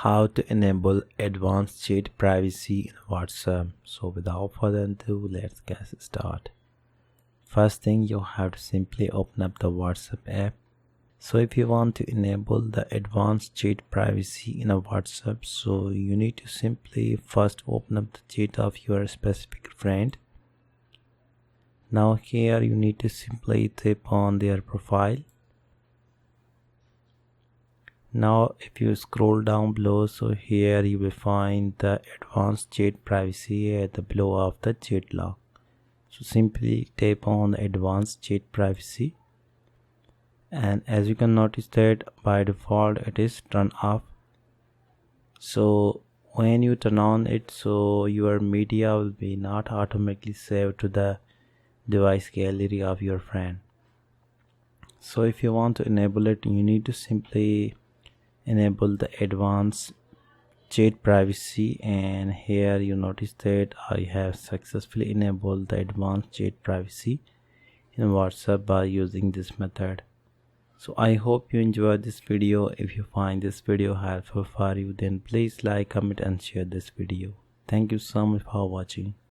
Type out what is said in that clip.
How to enable advanced chat privacy in WhatsApp. So without further ado, let's get started. First thing, you have to simply open up the WhatsApp app. So if you want to enable the advanced chat privacy in a WhatsApp, so you need to simply first open up the chat of your specific friend. Now here you need to simply tap on their profile. Now if you scroll down below, so here you will find the advanced chat privacy at the below of the chat log. So simply tap on advanced chat privacy, and as you can notice that by default it is turned off. So when you turn on it, so your media will be not automatically saved to the device gallery of your friend. So if you want to enable it, you need to simply enable the advanced chat privacy, and here you notice that I have successfully enabled the advanced chat privacy in WhatsApp by using this method. So I hope you enjoyed this video. If you find this video helpful for you, then please like, comment and share this video. Thank you so much for watching.